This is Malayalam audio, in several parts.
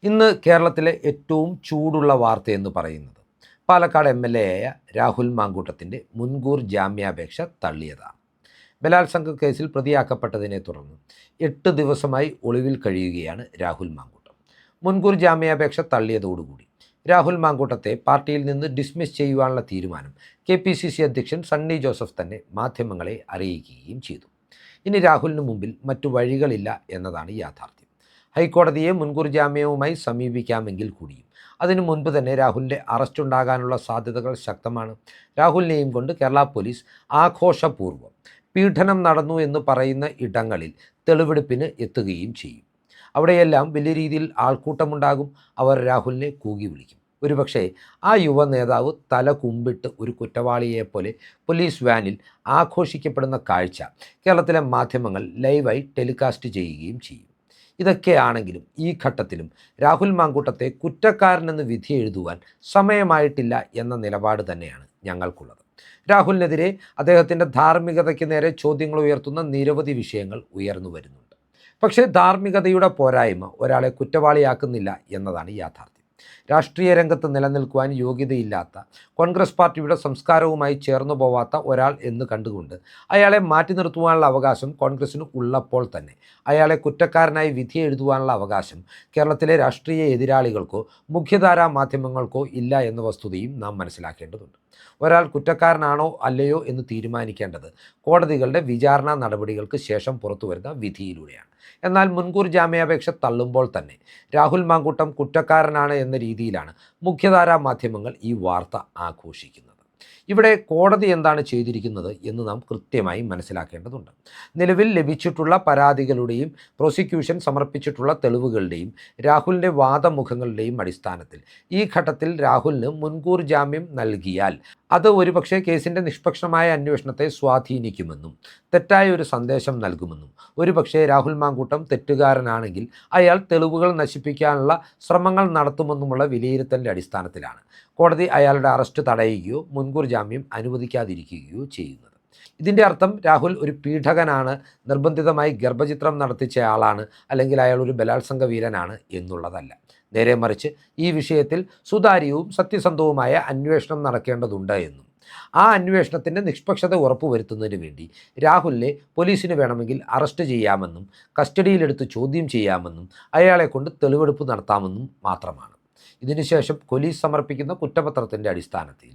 ഇന്ന് കേരളത്തിലെ ഏറ്റവും ചൂടുള്ള വാർത്തയെന്ന് പറയുന്നത് പാലക്കാട് MLA ആയ രാഹുൽ മാങ്കൂട്ടത്തിൻ്റെ മുൻകൂർ ജാമ്യാപേക്ഷ തള്ളിയതാണ്. ബലാത്സംഗ കേസിൽ പ്രതിയാക്കപ്പെട്ടതിനെ തുടർന്ന് 8 ദിവസമായി ഒളിവിൽ കഴിയുകയാണ് രാഹുൽ മാങ്കൂട്ടം. മുൻകൂർ ജാമ്യാപേക്ഷ തള്ളിയതോടുകൂടി രാഹുൽ മാങ്കൂട്ടത്തെ പാർട്ടിയിൽ നിന്ന് ഡിസ്മിസ് ചെയ്യുവാനുള്ള തീരുമാനം KPCC അധ്യക്ഷൻ സണ്ണി ജോസഫ് തന്നെ മാധ്യമങ്ങളെ അറിയിക്കുകയും ചെയ്തു. ഇനി രാഹുലിന് മുമ്പിൽ മറ്റു വഴികളില്ല എന്നതാണ് യാഥാർത്ഥ്യം. ഹൈക്കോടതിയെ മുൻകൂർ ജാമ്യവുമായി സമീപിക്കാമെങ്കിൽ കൂടിയും അതിനു മുൻപ് തന്നെ രാഹുലിൻ്റെ അറസ്റ്റ് ഉണ്ടാകാനുള്ള സാധ്യതകൾ ശക്തമാണ്. രാഹുലിനെയും കൊണ്ട് കേരള പോലീസ് ആഘോഷപൂർവ്വം പീഡനം നടന്നു എന്ന് പറയുന്ന ഇടങ്ങളിൽ തെളിവെടുപ്പിന് എത്തുകയും ചെയ്യും. അവിടെയെല്ലാം വലിയ രീതിയിൽ ആൾക്കൂട്ടമുണ്ടാകും. അവർ രാഹുലിനെ കൂകി വിളിക്കും. ഒരുപക്ഷെ ആ യുവ നേതാവ് തല കുമ്പിട്ട് ഒരു കുറ്റവാളിയെപ്പോലെ പോലീസ് വാനിൽ ആഘോഷിക്കപ്പെടുന്ന കാഴ്ച കേരളത്തിലെ മാധ്യമങ്ങൾ ലൈവായി ടെലികാസ്റ്റ് ചെയ്യുകയും ചെയ്യും. ഇതൊക്കെയാണെങ്കിലും ഈ ഘട്ടത്തിലും രാഹുൽ മാങ്കൂട്ടത്തെ കുറ്റക്കാരനെന്ന് വിധി എഴുതുവാൻ സമയമായിട്ടില്ല എന്ന നിലപാട് തന്നെയാണ് ഞങ്ങൾക്കുള്ളത്. രാഹുലിനെതിരെ അദ്ദേഹത്തിൻ്റെ ധാർമ്മികതയ്ക്ക് നേരെ ചോദ്യങ്ങൾ ഉയർത്തുന്ന നിരവധി വിഷയങ്ങൾ ഉയർന്നു വരുന്നുണ്ട്. പക്ഷേ ധാർമ്മികതയുടെ പോരായ്മ ഒരാളെ കുറ്റവാളിയാക്കുന്നില്ല എന്നതാണ് യാഥാർത്ഥ്യം. രാഷ്ട്രീയ രംഗത്ത് നിലനിൽക്കുവാൻ യോഗ്യതയില്ലാത്ത, കോൺഗ്രസ് പാർട്ടിയുടെ സംസ്കാരവുമായി ചേർന്നു പോവാത്ത ഒരാൾ എന്ന് കണ്ടുകൊണ്ട് അയാളെ മാറ്റി നിർത്തുവാനുള്ള അവകാശം കോൺഗ്രസിന് ഉള്ളപ്പോൾ തന്നെ അയാളെ കുറ്റക്കാരനായി വിധി എഴുതുവാനുള്ള അവകാശം കേരളത്തിലെ രാഷ്ട്രീയ എതിരാളികൾക്കോ മുഖ്യധാരാ മാധ്യമങ്ങൾക്കോ ഇല്ല എന്ന വസ്തുതയും നാം മനസ്സിലാക്കേണ്ടതുണ്ട്. ഒരാൾ കുറ്റക്കാരനാണോ അല്ലയോ എന്ന് തീരുമാനിക്കേണ്ടത് കോടതികളുടെ വിചാരണ നടപടികൾക്ക് ശേഷം പുറത്തു വരുന്ന വിധിയിലൂടെയാണ്. എന്നാൽ മുൻകൂർ ജാമ്യാപേക്ഷ തള്ളുമ്പോൾ തന്നെ രാഹുൽ മാങ്കൂട്ടം കുറ്റക്കാരനാണ് എന്ന രീതിയിലാണ് മുഖ്യധാരാ മാധ്യമങ്ങൾ ഈ വാർത്ത ആഘോഷിക്കുന്നത്. ഇവിടെ കോടതി എന്താണ് ചെയ്തിരിക്കുന്നത് എന്ന് നാം കൃത്യമായി മനസ്സിലാക്കേണ്ടതുണ്ട്. നിലവിൽ ലഭിച്ചിട്ടുള്ള പരാതികളുടെയും പ്രോസിക്യൂഷൻ സമർപ്പിച്ചിട്ടുള്ള തെളിവുകളുടെയും രാഹുലിൻ്റെ വാദമുഖങ്ങളുടെയും അടിസ്ഥാനത്തിൽ ഈ ഘട്ടത്തിൽ രാഹുലിന് മുൻകൂർ ജാമ്യം നൽകിയാൽ അത് ഒരുപക്ഷെ കേസിൻ്റെ നിഷ്പക്ഷമായ അന്വേഷണത്തെ സ്വാധീനിക്കുമെന്നും തെറ്റായ ഒരു സന്ദേശം നൽകുമെന്നും ഒരുപക്ഷെ രാഹുൽ മാങ്കൂട്ടം തെറ്റുകാരനാണെങ്കിൽ അയാൾ തെളിവുകൾ നശിപ്പിക്കാനുള്ള ശ്രമങ്ങൾ നടത്തുമെന്നുമുള്ള വിലയിരുത്തലിൻ്റെ അടിസ്ഥാനത്തിലാണ് കോടതി അയാളുടെ അറസ്റ്റ് തടയുകയോ മുൻകൂർ ജാമ്യം അനുവദിക്കാതിരിക്കുകയോ ചെയ്യുന്നത്. ഇതിൻ്റെ അർത്ഥം രാഹുൽ ഒരു പീഡകനാണ്, നിർബന്ധിതമായി ഗർഭചിത്രം നടത്തിച്ച ആളാണ്, അല്ലെങ്കിൽ അയാൾ ഒരു ബലാത്സംഗ വീരനാണ് എന്നുള്ളതല്ല. നേരെ മറിച്ച് ഈ വിഷയത്തിൽ സുതാര്യവും സത്യസന്ധവുമായ അന്വേഷണം നടക്കേണ്ടതുണ്ട് എന്നും ആ അന്വേഷണത്തിൻ്റെ നിഷ്പക്ഷത ഉറപ്പുവരുത്തുന്നതിന് വേണ്ടി രാഹുലിനെ പോലീസിന് വേണമെങ്കിൽ അറസ്റ്റ് ചെയ്യാമെന്നും കസ്റ്റഡിയിലെടുത്ത് ചോദ്യം ചെയ്യാമെന്നും അയാളെ കൊണ്ട് തെളിവെടുപ്പ് നടത്താമെന്നും മാത്രമാണ്. ഇതിനുശേഷം പോലീസ് സമർപ്പിക്കുന്ന കുറ്റപത്രത്തിൻ്റെ അടിസ്ഥാനത്തിൽ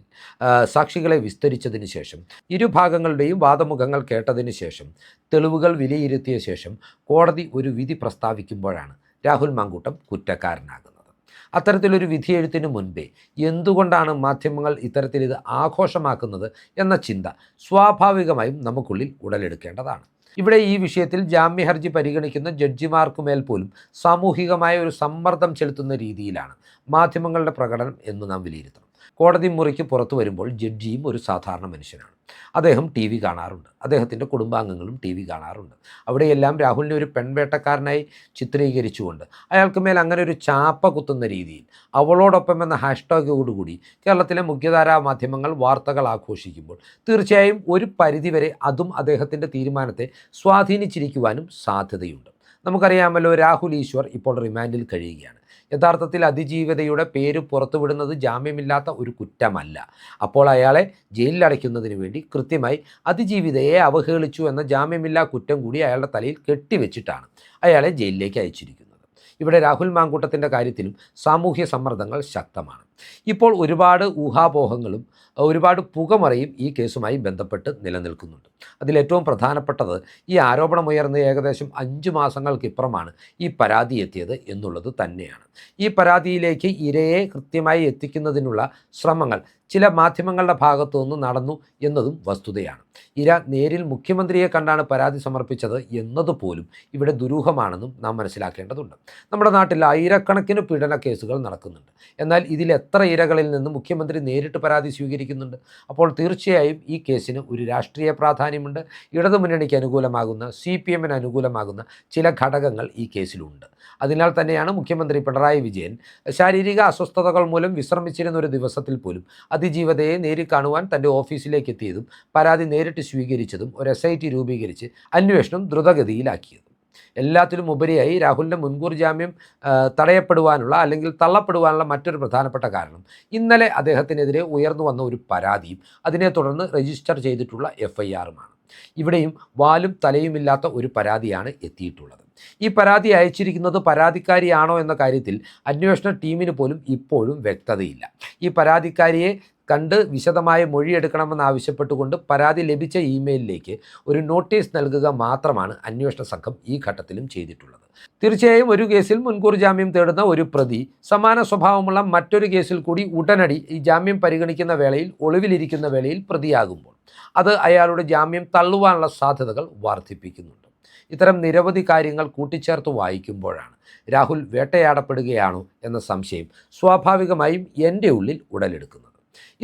സാക്ഷികളെ വിസ്തരിച്ചതിന് ശേഷം ഇരുഭാഗങ്ങളുടെയും വാദമുഖങ്ങൾ കേട്ടതിന് ശേഷം തെളിവുകൾ വിലയിരുത്തിയ ശേഷം കോടതി ഒരു വിധി പ്രസ്താവിക്കുമ്പോഴാണ് രാഹുൽ മാങ്കൂട്ടം കുറ്റക്കാരനാകുന്നത്. അത്തരത്തിലൊരു വിധിയെഴുത്തിന് മുൻപേ എന്തുകൊണ്ടാണ് മാധ്യമങ്ങൾ ഇത്തരത്തിൽ ഇത് ആഘോഷമാക്കുന്നത് എന്ന ചിന്ത സ്വാഭാവികമായും നമുക്കുള്ളിൽ ഉടലെടുക്കേണ്ടതാണ്. ഇവിടെ ഈ വിഷയത്തിൽ ജാമ്യഹർജി പരിഗണിക്കുന്ന ജഡ്ജിമാർക്കുമേൽ പോലും സാമൂഹികമായ ഒരു സമ്മർദ്ദം ചെലുത്തുന്ന രീതിയിലാണ് മാധ്യമങ്ങളുടെ പ്രകടനം എന്ന് നാം വിലയിരുത്തണം. കോടതി മുറിക്ക് പുറത്തു വരുമ്പോൾ ജഡ്ജിയും ഒരു സാധാരണ മനുഷ്യനാണ്. അദ്ദേഹം TV കാണാറുണ്ട്, അദ്ദേഹത്തിൻ്റെ കുടുംബാംഗങ്ങളും TV കാണാറുണ്ട്. അവിടെയെല്ലാം രാഹുലിനെ ഒരു പെൺവേട്ടക്കാരനായി ചിത്രീകരിച്ചുകൊണ്ട് അയാൾക്ക് മേൽ അങ്ങനെ ഒരു ചാപ്പ കുത്തുന്ന രീതിയിൽ അവളോടൊപ്പം എന്ന ഹാഷ്ടാഗോടുകൂടി കേരളത്തിലെ മുഖ്യധാരാ മാധ്യമങ്ങൾ വാർത്തകൾ ആഘോഷിക്കുമ്പോൾ തീർച്ചയായും ഒരു പരിധിവരെ അതും അദ്ദേഹത്തിൻ്റെ തീരുമാനത്തെ സ്വാധീനിച്ചിരിക്കുവാനും സാധ്യതയുണ്ട്. നമുക്കറിയാമല്ലോ, രാഹുൽ ഈശ്വർ ഇപ്പോൾ റിമാൻഡിൽ കഴിയുകയാണ്. യഥാർത്ഥത്തിൽ അതിജീവിതയുടെ പേര് പുറത്തുവിടുന്നത് ജാമ്യമില്ലാത്ത ഒരു കുറ്റമല്ല. അപ്പോൾ അയാളെ ജയിലിലടയ്ക്കുന്നതിന് വേണ്ടി കൃത്യമായി അതിജീവിതയെ അവഹേളിച്ചു എന്ന ജാമ്യമില്ലാ കുറ്റം കൂടി അയാളുടെ തലയിൽ കെട്ടിവെച്ചിട്ടാണ് അയാളെ ജയിലിലേക്ക് അയച്ചിരിക്കുന്നത്. ഇവിടെ രാഹുൽ മാങ്കൂട്ടത്തിൻ്റെ കാര്യത്തിലും സാമൂഹ്യ സമ്മർദ്ദങ്ങൾ ശക്തമാണ്. ഇപ്പോൾ ഒരുപാട് ഊഹാപോഹങ്ങളും ഒരുപാട് പുകമറയും ഈ കേസുമായി ബന്ധപ്പെട്ട് നിലനിൽക്കുന്നുണ്ട്. അതിലേറ്റവും പ്രധാനപ്പെട്ടത് ഈ ആരോപണമുയർന്ന് ഏകദേശം 5 മാസങ്ങൾക്കിപ്പുറമാണ് ഈ പരാതി എത്തിയത് എന്നുള്ളത് തന്നെയാണ്. ഈ പരാതിയിലേക്ക് ഇരയെ കൃത്യമായി എത്തിക്കുന്നതിനുള്ള ശ്രമങ്ങൾ ചില മാധ്യമങ്ങളുടെ ഭാഗത്തു നിന്ന് നടന്നു എന്നതും വസ്തുതയാണ്. ഇര നേരിൽ മുഖ്യമന്ത്രിയെ കണ്ടാണ് പരാതി സമർപ്പിച്ചത് എന്നതുപോലും ഇവിടെ ദുരൂഹമാണെന്നും നാം മനസ്സിലാക്കേണ്ടതുണ്ട്. നമ്മുടെ നാട്ടിൽ ആയിരക്കണക്കിന് പീഡന കേസുകൾ നടക്കുന്നുണ്ട്. എന്നാൽ ഇതിൽ എത്ര ഇരകളിൽ നിന്ന് മുഖ്യമന്ത്രി നേരിട്ട് പരാതി സ്വീകരിക്കുന്നുണ്ട്? അപ്പോൾ തീർച്ചയായും ഈ കേസിന് ഒരു രാഷ്ട്രീയ പ്രാധാന്യമുണ്ട്. ഇടതുമുന്നണിക്ക് അനുകൂലമാകുന്ന, CPMന് അനുകൂലമാകുന്ന ചില ഘടകങ്ങൾ ഈ കേസിലുണ്ട്. അതിനാൽ തന്നെയാണ് മുഖ്യമന്ത്രി പിണറായി വിജയൻ ശാരീരിക അസ്വസ്ഥതകൾ മൂലം വിശ്രമിച്ചിരുന്ന ഒരു ദിവസത്തിൽ പോലും അതിജീവതയെ നേരിൽ കാണുവാൻ തൻ്റെ ഓഫീസിലേക്ക് എത്തിയതും പരാതി നേരിട്ട് സ്വീകരിച്ചതും ഒരു SIT രൂപീകരിച്ച് അന്വേഷണം ദ്രുതഗതിയിലാക്കിയതും. എല്ലാത്തിലും ഉപരിയായി രാഹുലിൻ്റെ മുൻകൂർ ജാമ്യം തടയപ്പെടുവാനുള്ള അല്ലെങ്കിൽ തള്ളപ്പെടുവാനുള്ള മറ്റൊരു പ്രധാനപ്പെട്ട കാരണം ഇന്നലെ അദ്ദേഹത്തിനെതിരെ ഉയർന്നു വന്ന ഒരു പരാതിയും അതിനെ തുടർന്ന് രജിസ്റ്റർ ചെയ്തിട്ടുള്ള FIRുമാണ്. ഇവിടെയും വാലും തലയുമില്ലാത്ത ഒരു പരാതിയാണ് എത്തിയിട്ടുള്ളത്. ഈ പരാതി അയച്ചിരിക്കുന്നത് പരാതിക്കാരിയാണോ എന്ന കാര്യത്തിൽ അന്വേഷണ ടീമിന് പോലും ഇപ്പോഴും വ്യക്തതയില്ല. ഈ പരാതിക്കാരിയെ കണ്ട് വിശദമായ മൊഴിയെടുക്കണമെന്ന് ആവശ്യപ്പെട്ടുകൊണ്ട് പരാതി ലഭിച്ച ഇമെയിലിലേക്ക് ഒരു നോട്ടീസ് നൽകുക മാത്രമാണ് അന്വേഷണ സംഘം ഈ ഘട്ടത്തിലും ചെയ്തിട്ടുള്ളത്. തീർച്ചയായും ഒരു കേസിൽ മുൻകൂർ ജാമ്യം തേടുന്ന ഒരു പ്രതി സമാന സ്വഭാവമുള്ള മറ്റൊരു കേസിൽ കൂടി ഉടനടി ഈ ജാമ്യം പരിഗണിക്കുന്ന വേളയിൽ ഒളിവിലിരിക്കുന്ന വേളയിൽ പ്രതിയാകുമ്പോൾ അത് അയാളുടെ ജാമ്യം തള്ളുവാനുള്ള സാധ്യതകൾ വർദ്ധിപ്പിക്കുന്നുണ്ട്. ഇത്തരം നിരവധി കാര്യങ്ങൾ കൂട്ടിച്ചേർത്ത് വായിക്കുമ്പോഴാണ് രാഹുൽ വേട്ടയാടപ്പെടുകയാണോ എന്ന സംശയം സ്വാഭാവികമായും എൻ്റെ ഉള്ളിൽ ഉടലെടുക്കുന്നത്.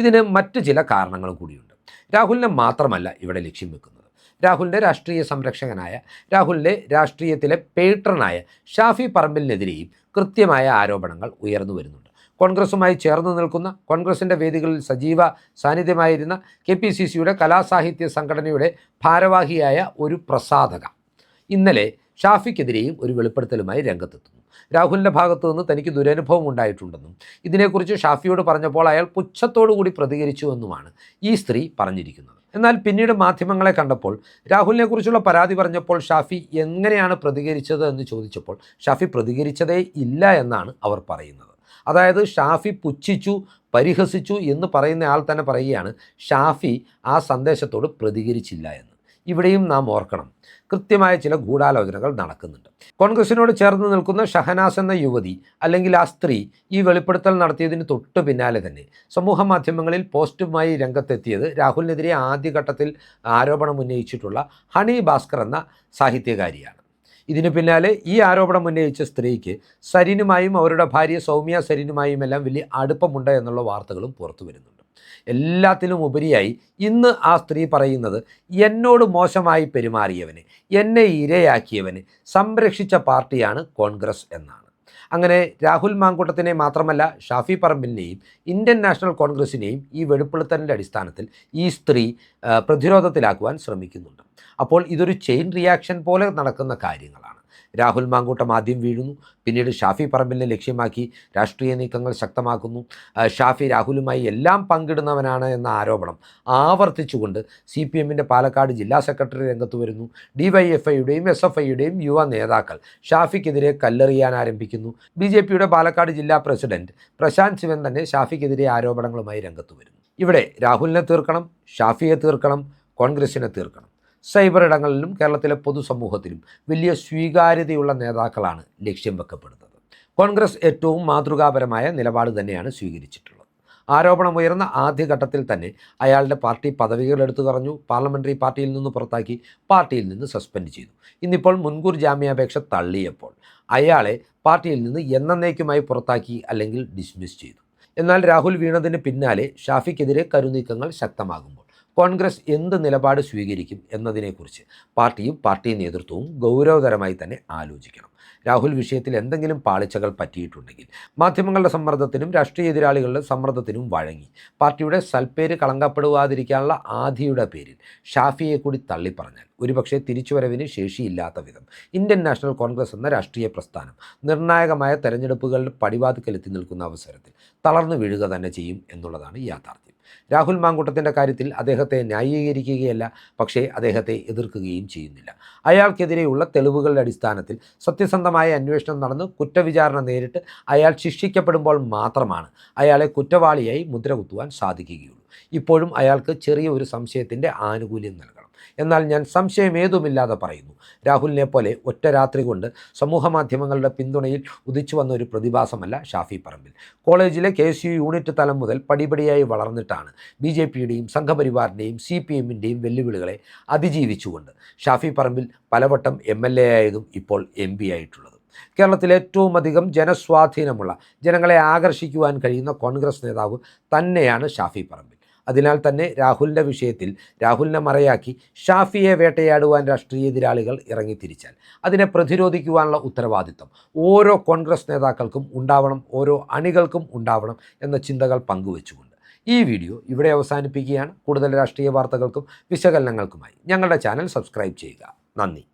ഇതിന് മറ്റു ചില കാരണങ്ങളും കൂടിയുണ്ട്. രാഹുലിനെ മാത്രമല്ല ഇവിടെ ലക്ഷ്യം വെക്കുന്നത്. രാഹുലിൻ്റെ രാഷ്ട്രീയ സംരക്ഷകനായ, രാഹുലിൻ്റെ രാഷ്ട്രീയത്തിലെ പേട്രനായ ഷാഫി പറമ്പിലിനെതിരെയും കൃത്യമായ ആരോപണങ്ങൾ ഉയർന്നു വരുന്നുണ്ട്. കോൺഗ്രസുമായി ചേർന്ന് നിൽക്കുന്ന, കോൺഗ്രസിൻ്റെ വേദികളിൽ സജീവ സാന്നിധ്യമായിരുന്ന KPCCയുടെ കലാസാഹിത്യ സംഘടനയുടെ ഭാരവാഹിയായ ഒരു പ്രസാധക ഇന്നലെ ഷാഫിക്കെതിരെയും ഒരു വെളിപ്പെടുത്തലുമായി രംഗത്തെത്തുന്നു. രാഹുലിൻ്റെ ഭാഗത്തു നിന്ന് തനിക്ക് ദുരനുഭവം ഉണ്ടായിട്ടുണ്ടെന്നും ഇതിനെക്കുറിച്ച് ഷാഫിയോട് പറഞ്ഞപ്പോൾ അയാൾ പുച്ഛത്തോടുകൂടി പ്രതികരിച്ചുവെന്നുമാണ് ഈ സ്ത്രീ പറഞ്ഞിരിക്കുന്നത്. എന്നാൽ പിന്നീട് മാധ്യമങ്ങളെ കണ്ടപ്പോൾ രാഹുലിനെക്കുറിച്ചുള്ള പരാതി പറഞ്ഞപ്പോൾ ഷാഫി എങ്ങനെയാണ് പ്രതികരിച്ചത് എന്ന് ചോദിച്ചപ്പോൾ ഷാഫി പ്രതികരിച്ചതേ ഇല്ല എന്നാണ് അവർ പറയുന്നത്. അതായത് ഷാഫി പുച്ഛിച്ചു, പരിഹസിച്ചു എന്ന് പറയുന്ന ആൾ തന്നെ പറയുകയാണ് ഷാഫി ആ സന്ദേശത്തോട് പ്രതികരിച്ചില്ല എന്ന്. ഇവിടെയും നാം ഓർക്കണം, കൃത്യമായ ചില ഗൂഢാലോചനകൾ നടക്കുന്നുണ്ട്. കോൺഗ്രസിനോട് ചേർന്ന് നിൽക്കുന്ന ഷഹനാസ് എന്ന യുവതി അല്ലെങ്കിൽ ആ സ്ത്രീ ഈ വെളിപ്പെടുത്തൽ നടത്തിയതിന് തൊട്ടു പിന്നാലെ തന്നെ സമൂഹ മാധ്യമങ്ങളിൽ പോസ്റ്റുമായി രംഗത്തെത്തിയത് രാഹുലിനെതിരെ ആദ്യഘട്ടത്തിൽ ആരോപണം ഉന്നയിച്ചിട്ടുള്ള ഹണി ഭാസ്കർ എന്ന സാഹിത്യകാരിയാണ്. ഇതിനു പിന്നാലെ ഈ ആരോപണം ഉന്നയിച്ച സ്ത്രീക്ക് സരിനുമായും അവരുടെ ഭാര്യ സൗമ്യ സരിനുമായും എല്ലാം വലിയ അടുപ്പമുണ്ട് എന്നുള്ള വാർത്തകളും പുറത്തു വരുന്നുണ്ട്. എല്ലാത്തിനും ഉപരിയായി ഇന്ന് ആ സ്ത്രീ പറയുന്നത് എന്നോട് മോശമായി പെരുമാറിയവന്, എന്നെ ഇരയാക്കിയവന് സംരക്ഷിച്ച പാർട്ടിയാണ് കോൺഗ്രസ് എന്നാണ്. അങ്ങനെ രാഹുൽ മാങ്കൂട്ടത്തിനെ മാത്രമല്ല ഷാഫി പറമ്പിലിനെയും ഇന്ത്യൻ നാഷണൽ കോൺഗ്രസിനെയും ഈ വെളിപ്പെടുത്തലിൻ്റെ അടിസ്ഥാനത്തിൽ ഈ സ്ത്രീ പ്രതിരോധത്തിലാക്കുവാൻ ശ്രമിക്കുന്നുണ്ട്. അപ്പോൾ ഇതൊരു ചെയിൻ റിയാക്ഷൻ പോലെ നടക്കുന്ന കാര്യങ്ങളാണ്. രാഹുൽ മാങ്കൂട്ടം ആദ്യം വീഴുന്നു, പിന്നീട് ഷാഫി പറമ്പിലിനെ ലക്ഷ്യമാക്കി രാഷ്ട്രീയ നീക്കങ്ങൾ ശക്തമാക്കുന്നു. ഷാഫി രാഹുലുമായി എല്ലാം പങ്കിടുന്നവനാണ് എന്ന ആരോപണം ആവർത്തിച്ചുകൊണ്ട് CPMൻ്റെ പാലക്കാട് ജില്ലാ സെക്രട്ടറി രംഗത്ത് വരുന്നു. DYFIയുടെയും SFIയുടെയും യുവ നേതാക്കൾ ഷാഫിക്കെതിരെ കല്ലെറിയാൻ ആരംഭിക്കുന്നു. BJPയുടെ പാലക്കാട് ജില്ലാ പ്രസിഡന്റ് പ്രശാന്ത് ശിവൻ തന്നെ ഷാഫിക്കെതിരെ ആരോപണങ്ങളുമായി രംഗത്ത് വരുന്നു. ഇവിടെ രാഹുലിനെ തീർക്കണം, ഷാഫിയെ തീർക്കണം, കോൺഗ്രസിനെ തീർക്കണം. സൈബർ ഇടങ്ങളിലും കേരളത്തിലെ പൊതുസമൂഹത്തിലും വലിയ സ്വീകാര്യതയുള്ള നേതാക്കളാണ് ലക്ഷ്യം വെക്കപ്പെടുന്നത്. കോൺഗ്രസ് ഏറ്റവും മാതൃകാപരമായ നിലപാട് തന്നെയാണ് സ്വീകരിച്ചിട്ടുള്ളത്. ആരോപണമുയർന്ന ആദ്യഘട്ടത്തിൽ തന്നെ അയാളുടെ പാർട്ടി പദവികൾ എടുത്തു കളഞ്ഞു, പാർലമെൻ്ററി പാർട്ടിയിൽ നിന്ന് പുറത്താക്കി, പാർട്ടിയിൽ നിന്ന് സസ്പെൻഡ് ചെയ്തു. ഇന്നിപ്പോൾ മുൻകൂർ ജാമ്യാപേക്ഷ തള്ളിയപ്പോൾ അയാളെ പാർട്ടിയിൽ നിന്ന് എന്നേക്കുമായി പുറത്താക്കി അല്ലെങ്കിൽ ഡിസ്മിസ് ചെയ്തു. എന്നാൽ രാഹുൽ വീണതിന് പിന്നാലെ ഷാഫിക്കെതിരെ കരുനീക്കങ്ങൾ ശക്തമാകുമ്പോൾ കോൺഗ്രസ് എന്ത് നിലപാട് സ്വീകരിക്കും എന്നതിനെക്കുറിച്ച് പാർട്ടിയും പാർട്ടി നേതൃത്വവും ഗൗരവതരമായി തന്നെ ആലോചിക്കണം. രാഹുൽ വിഷയത്തിൽ എന്തെങ്കിലും പാളിച്ചകൾ പറ്റിയിട്ടുണ്ടെങ്കിൽ മാധ്യമങ്ങളുടെ സമ്മർദ്ദത്തിനും രാഷ്ട്രീയ എതിരാളികളുടെ സമ്മർദ്ദത്തിനും വഴങ്ങി പാർട്ടിയുടെ സൽപ്പേര് കളങ്കപ്പെടുവാതിരിക്കാനുള്ള ആധിയുടെ പേരിൽ ഷാഫിയെ കൂടി തള്ളിപ്പറഞ്ഞാൽ ഒരുപക്ഷെ തിരിച്ചുവരവിന് ശേഷിയില്ലാത്ത വിധം ഇന്ത്യൻ നാഷണൽ കോൺഗ്രസ് എന്ന രാഷ്ട്രീയ പ്രസ്ഥാനം നിർണായകമായ തെരഞ്ഞെടുപ്പുകളുടെ പടിവാതിക്കലെത്തി നിൽക്കുന്ന അവസരത്തിൽ തളർന്നു വീഴുക തന്നെ ചെയ്യും എന്നുള്ളതാണ് യാഥാർത്ഥ്യം. രാഹുൽ മാങ്കൂട്ടത്തിൻ്റെ കാര്യത്തിൽ അദ്ദേഹത്തെ ന്യായീകരിക്കുകയല്ല, പക്ഷേ അദ്ദേഹത്തെ എതിർക്കുകയും ചെയ്യുന്നില്ല. അയാൾക്കെതിരെയുള്ള തെളിവുകളുടെ അടിസ്ഥാനത്തിൽ സത്യസന്ധമായ അന്വേഷണം നടന്ന് കുറ്റവിചാരണ നേരിട്ട് അയാൾ ശിക്ഷിക്കപ്പെടുമ്പോൾ മാത്രമാണ് അയാളെ കുറ്റവാളിയായി മുദ്രകുത്തുവാൻ സാധിക്കുകയുള്ളൂ. ഇപ്പോഴും അയാൾക്ക് ചെറിയ ഒരു സംശയത്തിൻ്റെ ആനുകൂല്യം നൽകണം. എന്നാൽ ഞാൻ സംശയമേതുമില്ലാതെ പറയുന്നു, രാഹുലിനെ പോലെ ഒറ്റ രാത്രി കൊണ്ട് സമൂഹമാധ്യമങ്ങളുടെ പിന്തുണയിൽ ഉദിച്ചു വന്ന ഒരു പ്രതിഭാസമല്ല ഷാഫി പറമ്പിൽ. കോളേജിലെ KSU യൂണിറ്റ് തലം മുതൽ പടിപടിയായി വളർന്നിട്ടാണ് BJPയുടെയും സംഘപരിവാറിൻ്റെയും CPMൻ്റെയും വെല്ലുവിളികളെ അതിജീവിച്ചുകൊണ്ട് ഷാഫി പറമ്പിൽ പലവട്ടം MLA ആയതും ഇപ്പോൾ MP ആയിട്ടുള്ളത്. കേരളത്തിലെ ഏറ്റവും അധികം ജനസ്വാധീനമുള്ള, ജനങ്ങളെ ആകർഷിക്കുവാൻ കഴിയുന്ന കോൺഗ്രസ് നേതാവ് തന്നെയാണ് ഷാഫി പറമ്പിൽ. അതിനാൽ തന്നെ രാഹുലിൻ്റെ വിഷയത്തിൽ രാഹുലിനെ മറയാക്കി ഷാഫിയെ വേട്ടയാടുവാൻ രാഷ്ട്രീയ എതിരാളികൾ ഇറങ്ങിത്തിരിച്ചാൽ അതിനെ പ്രതിരോധിക്കുവാനുള്ള ഉത്തരവാദിത്തം ഓരോ കോൺഗ്രസ് നേതാക്കൾക്കും ഉണ്ടാവണം, ഓരോ അണികൾക്കും ഉണ്ടാവണം എന്ന ചിന്തകൾ പങ്കുവെച്ചുകൊണ്ട് ഈ വീഡിയോ ഇവിടെ അവസാനിപ്പിക്കുകയാണ്. കൂടുതൽ രാഷ്ട്രീയ വാർത്തകൾക്കും വിശകലനങ്ങൾക്കുമായി ഞങ്ങളുടെ ചാനൽ സബ്സ്ക്രൈബ് ചെയ്യുക. നന്ദി.